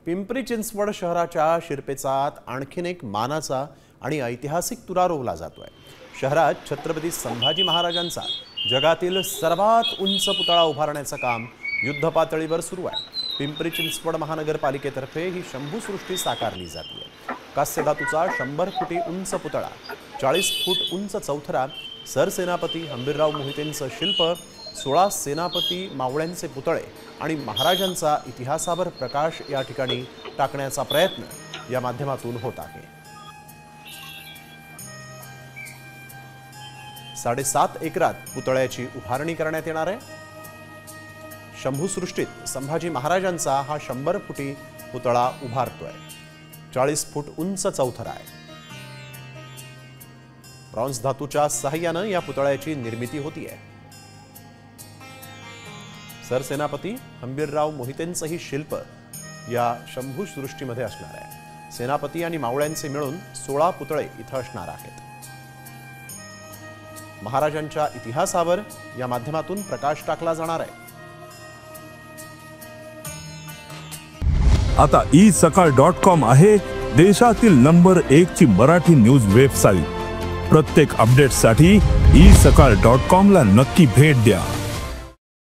पिंपरी चिंचवड शहराच्या शिरपेचात आणखीन एक मानाचा आणि ऐतिहासिक तुरा रोवला जातोय। शहरात छत्रपती संभाजी महाराजांचा जगातील सर्वात उंच पुतळा उभारण्याचं काम युद्धपातळीवर सुरू आहे। पिंपरी चिंचवड महानगरपालिकेतर्फे ही शंभू सृष्टी साकारली जाते। कास्य धातूचा 100 फुटी उंच पुतळा, 40 फूट उंच चौथरा, सरसेनापती हंबीरराव मोहितेंचं शिल्प, 16 सेनापती मावळ्यांचे पुतळे आणि महाराजांचा इतिहासावर प्रकाश या ठिकाणी टाकण्याचा प्रयत्न या माध्यमातून होत आहे। 7.5 एकरात पुतळ्याची उभारणी करण्यात येणार आहे। शंभू सृष्टीत संभाजी महाराजांचा हा 100 फुटी पुतळा उभारतोय। 40 फूट उंच चौथरा आहे। ब्रॉन्झ धातूच्या सहाय्याने या पुतळ्याची निर्मिती होतीये। सरसेनापती हंबीरराव मोहितेंचं ही शिल्प या शंभू सृष्टीमध्ये असणार आहे। सेनापती आणि मावळ्यांचे मिळून 16 पुतळे इथं असणार आहेत। महाराजांच्या इतिहासावर या माध्यमातून प्रकाश टाकला जाणार आहे। आता isakal.com आहे देशातील नंबर 1 ची मराठी न्यूज वेबसाईट। प्रत्येक अपडेटसाठी isakal.com ला नक्की भेट द्या।